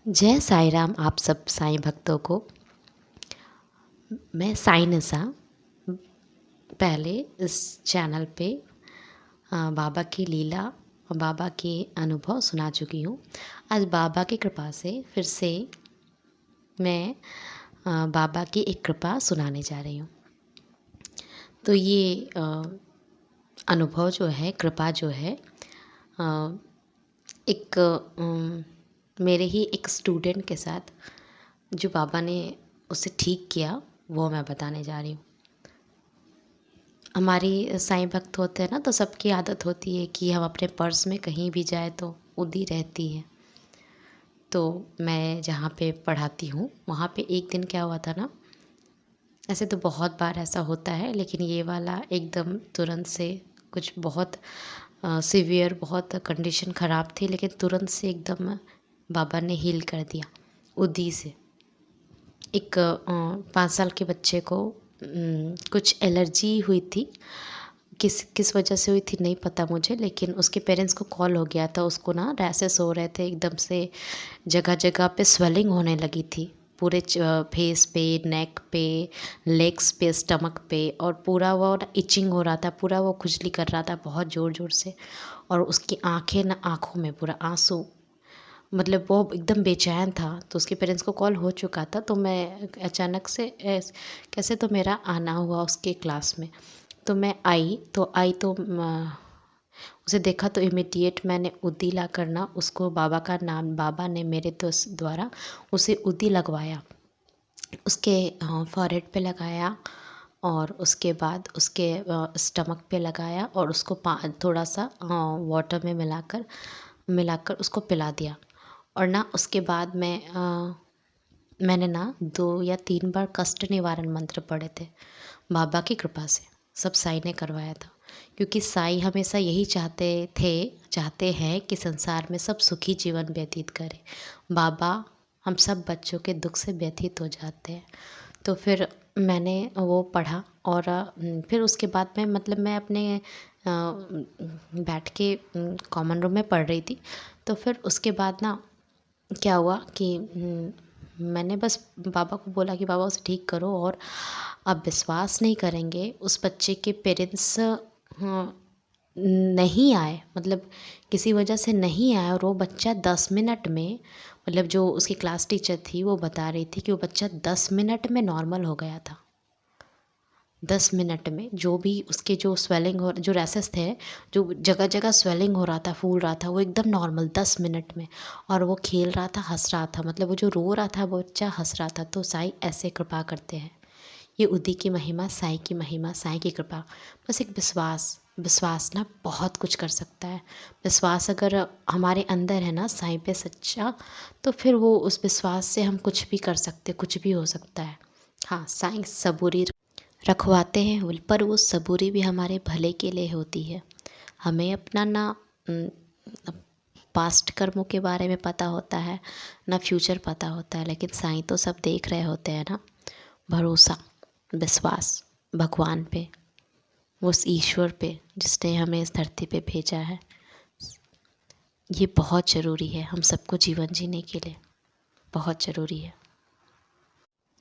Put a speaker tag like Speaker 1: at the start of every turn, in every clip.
Speaker 1: जय साईं राम आप सब साईं भक्तों को। मैं साई निशा पहले इस चैनल पे बाबा की लीला और बाबा के अनुभव सुना चुकी हूँ। आज बाबा की कृपा से फिर से मैं बाबा की एक कृपा सुनाने जा रही हूँ। तो ये अनुभव जो है, कृपा जो है, एक मेरे ही एक स्टूडेंट के साथ जो बाबा ने उसे ठीक किया, वो मैं बताने जा रही हूँ। हमारी साईं भक्त होते हैं ना, तो सबकी आदत होती है कि हम अपने पर्स में कहीं भी जाए तो उदी रहती है। तो मैं जहाँ पे पढ़ाती हूँ वहाँ पे एक दिन क्या हुआ था ना, ऐसे तो बहुत बार ऐसा होता है लेकिन ये वाला एकदम तुरंत से कुछ बहुत सीवियर, बहुत कंडीशन ख़राब थी लेकिन तुरंत से एकदम बाबा ने हील कर दिया उदी से। एक 5 साल के बच्चे को कुछ एलर्जी हुई थी। किस किस वजह से हुई थी नहीं पता मुझे, लेकिन उसके पेरेंट्स को कॉल हो गया था। उसको ना रैशेस हो रहे थे, एकदम से जगह जगह पे स्वेलिंग होने लगी थी, पूरे फेस पे, नेक पे, लेग्स पे, स्टमक पे, और पूरा वो इचिंग हो रहा था, पूरा वो खुजली कर रहा था बहुत ज़ोर ज़ोर से। और उसकी आँखें ना, आँखों में पूरा आंसू, मतलब वो एकदम बेचैन था। तो उसके पेरेंट्स को कॉल हो चुका था, तो मैं अचानक से कैसे तो मेरा आना हुआ उसके क्लास में। तो मैं आई तो उसे देखा तो इमीडिएट मैंने उदी ला करना उसको, बाबा का नाम, बाबा ने मेरे दोस्त द्वारा उसे उदी लगवाया, उसके फॉरहेड पे लगाया और उसके बाद उसके स्टमक पे लगाया और उसको थोड़ा सा वाटर में मिलाकर उसको पिला दिया। और ना उसके बाद मैंने ना 2 या 3 बार कष्ट निवारण मंत्र पढ़े थे। बाबा की कृपा से सब साईं ने करवाया था, क्योंकि साईं हमेशा यही चाहते हैं कि संसार में सब सुखी जीवन व्यतीत करें। बाबा हम सब बच्चों के दुख से व्यथित हो जाते हैं। तो फिर मैंने वो पढ़ा और फिर उसके बाद में, मतलब मैं अपने बैठ के कॉमन रूम में पढ़ रही थी। तो फिर उसके बाद ना क्या हुआ कि मैंने बस बाबा को बोला कि बाबा उसे ठीक करो। और आप विश्वास नहीं करेंगे, उस बच्चे के पेरेंट्स नहीं आए, मतलब किसी वजह से नहीं आया। और वो बच्चा 10 मिनट में, मतलब जो उसकी क्लास टीचर थी वो बता रही थी कि वो बच्चा 10 मिनट में नॉर्मल हो गया था। 10 मिनट में जो भी उसके जो स्वेलिंग और जो रैसेस थे, जो जगह जगह स्वेलिंग हो रहा था, फूल रहा था, वो एकदम नॉर्मल 10 मिनट में। और वो खेल रहा था, हंस रहा था, मतलब वो जो रो रहा था वो बच्चा हंस रहा था। तो साईं ऐसे कृपा करते हैं। ये उदी की महिमा, साईं की महिमा, साईं की कृपा। बस एक विश्वास, विश्वास ना बहुत कुछ कर सकता है। विश्वास अगर हमारे अंदर है ना साईं पे सच्चा, तो फिर वो उस विश्वास से हम कुछ भी कर सकते, कुछ भी हो सकता है। हाँ, साईं सबूरी रखवाते हैं, पर वो सबूरी भी हमारे भले के लिए होती है। हमें अपना ना पास्ट कर्मों के बारे में पता होता है, ना फ्यूचर पता होता है, लेकिन साईं तो सब देख रहे होते हैं ना। भरोसा, विश्वास भगवान पे, उस ईश्वर पे जिसने हमें इस धरती पे भेजा है, ये बहुत ज़रूरी है हम सबको जीवन जीने के लिए, बहुत ज़रूरी है।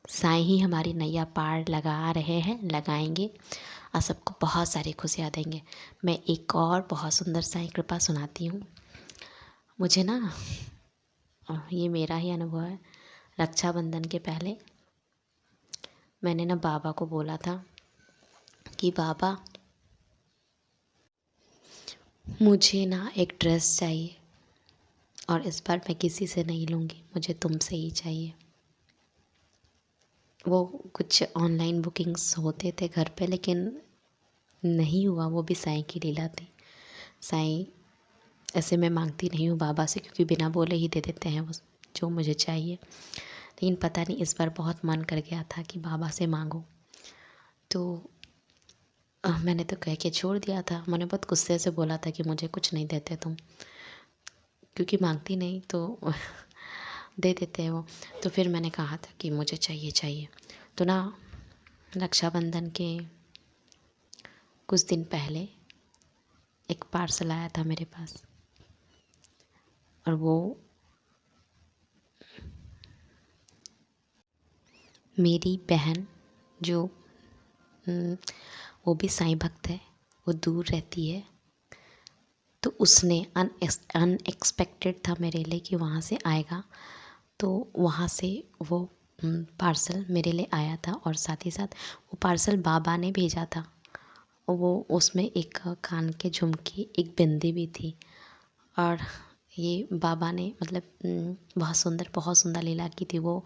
Speaker 1: साईं ही हमारी नैया पार लगा रहे हैं, लगाएंगे और सबको बहुत सारी खुशियाँ देंगे। मैं एक और बहुत सुंदर साईं कृपा सुनाती हूँ। मुझे ना, ये मेरा ही अनुभव है, रक्षाबंधन के पहले मैंने ना बाबा को बोला था कि बाबा मुझे ना एक ड्रेस चाहिए, और इस बार मैं किसी से नहीं लूँगी, मुझे तुमसे ही चाहिए। वो कुछ ऑनलाइन बुकिंग्स होते थे घर पे, लेकिन नहीं हुआ। वो भी साईं की लीला थी। साईं, ऐसे मैं मांगती नहीं हूँ बाबा से, क्योंकि बिना बोले ही दे देते हैं वो जो मुझे चाहिए। लेकिन पता नहीं इस बार बहुत मन कर गया था कि बाबा से मांगो, तो मैंने तो कह के छोड़ दिया था। मैंने बहुत गुस्से से बोला था कि मुझे कुछ नहीं देते तुम, क्योंकि मांगती नहीं तो दे देते हैं वो। तो फिर मैंने कहा था कि मुझे चाहिए चाहिए। तो ना रक्षाबंधन के कुछ दिन पहले एक पार्सल आया था मेरे पास, और वो मेरी बहन जो वो भी साईं भक्त है, वो दूर रहती है, तो उसने अनएक्सपेक्टेड था मेरे लिए कि वहाँ से आएगा, तो वहाँ से वो पार्सल मेरे लिए आया था और साथ ही साथ वो पार्सल बाबा ने भेजा था। वो उसमें एक कान के झुमके, एक बिंदी भी थी और ये बाबा ने मतलब बहुत सुंदर लीला की थी वो।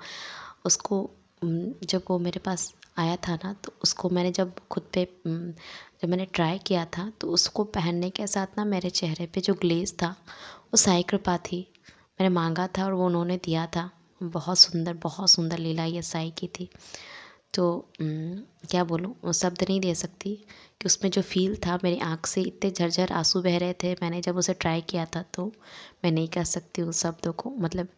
Speaker 1: उसको जब वो मेरे पास आया था ना, तो उसको मैंने जब खुद पे जब मैंने ट्राई किया था, तो उसको पहनने के साथ ना मेरे चेहरे पे जो ग्लेज़ था वो साईं कृपा थी। मैंने मांगा था और वो उन्होंने दिया था। बहुत सुंदर लीला ये साईं की थी। तो क्या बोलूँ, वो शब्द नहीं दे सकती कि उसमें जो फ़ील था, मेरी आँख से इतने झरझर आंसू बह रहे थे। मैंने जब उसे ट्राई किया था, तो मैं नहीं कह सकती उस शब्दों को, मतलब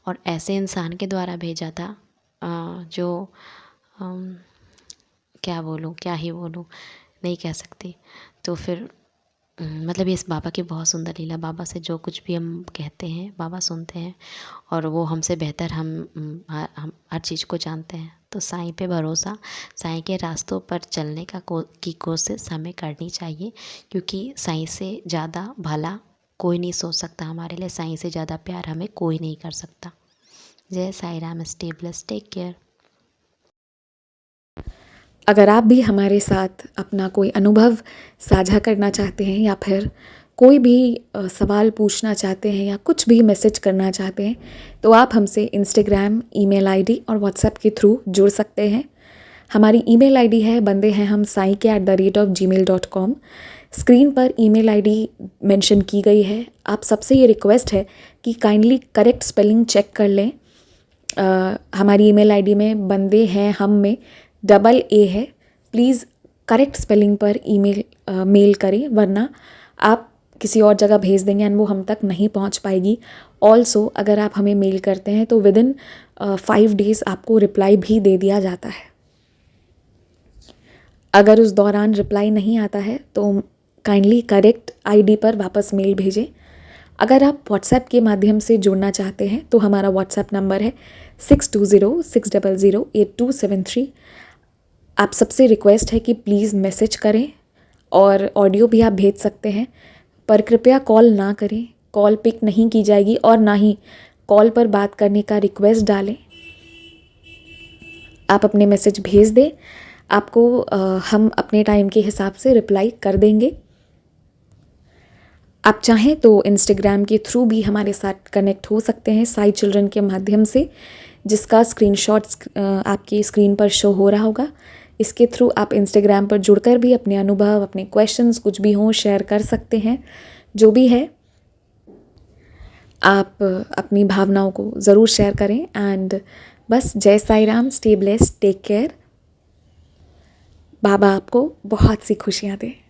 Speaker 1: और ऐसे इंसान के द्वारा भेजा था जो क्या बोलूँ, क्या ही बोलूँ, नहीं कह सकती। तो फिर मतलब इस बाबा की बहुत सुंदर लीला। बाबा से जो कुछ भी हम कहते हैं, बाबा सुनते हैं और वो हमसे बेहतर हम हर चीज़ को जानते हैं। तो साईं पे भरोसा, साईं के रास्तों पर चलने की कोशिश हमें करनी चाहिए, क्योंकि साईं से ज़्यादा भला कोई नहीं सोच सकता हमारे लिए। साईं से ज़्यादा प्यार हमें कोई नहीं कर सकता। जय Sai Ram. Stay blessed, take care.
Speaker 2: अगर आप भी हमारे साथ अपना कोई अनुभव साझा करना चाहते हैं या फिर कोई भी सवाल पूछना चाहते हैं या कुछ भी मैसेज करना चाहते हैं, तो आप हमसे इंस्टाग्राम, ईमेल आईडी और व्हाट्सएप के थ्रू जुड़ सकते हैं। हमारी ईमेल आईडी है bandehaihamsai@gmail.com। स्क्रीन पर ईमेल आईडी मेंशन की गई है। आप सबसे ये रिक्वेस्ट है कि काइंडली करेक्ट स्पेलिंग चेक कर लें। हमारी ईमेल आईडी में बंदे हैं हम में डबल ए है। प्लीज़ करेक्ट स्पेलिंग पर मेल करें, वरना आप किसी और जगह भेज देंगे एंड वो हम तक नहीं पहुंच पाएगी। ऑल्सो अगर आप हमें मेल करते हैं तो विदिन 5 डेज़ आपको रिप्लाई भी दे दिया जाता है। अगर उस दौरान रिप्लाई नहीं आता है तो काइंडली करेक्ट आईडी पर वापस मेल भेजें। अगर आप व्हाट्सएप के माध्यम से जुड़ना चाहते हैं तो हमारा व्हाट्सएप नंबर है 6206008273। आप सबसे रिक्वेस्ट है कि प्लीज़ मैसेज करें और ऑडियो भी आप भेज सकते हैं, पर कृपया कॉल ना करें। कॉल पिक नहीं की जाएगी और ना ही कॉल पर बात करने का रिक्वेस्ट डालें। आप अपने मैसेज भेज दें, आपको हम अपने टाइम के हिसाब से रिप्लाई कर देंगे। आप चाहें तो इंस्टाग्राम के थ्रू भी हमारे साथ कनेक्ट हो सकते हैं साई चिल्ड्रन के माध्यम से, जिसका स्क्रीनशॉट आपकी स्क्रीन पर शो हो रहा होगा। इसके थ्रू आप इंस्टाग्राम पर जुड़कर भी अपने अनुभव, अपने क्वेश्चंस कुछ भी हों शेयर कर सकते हैं। जो भी है, आप अपनी भावनाओं को ज़रूर शेयर करें। एंड बस Jai Sai Ram, stay blessed, take care. Baba आपको बहुत सी खुशियाँ दें।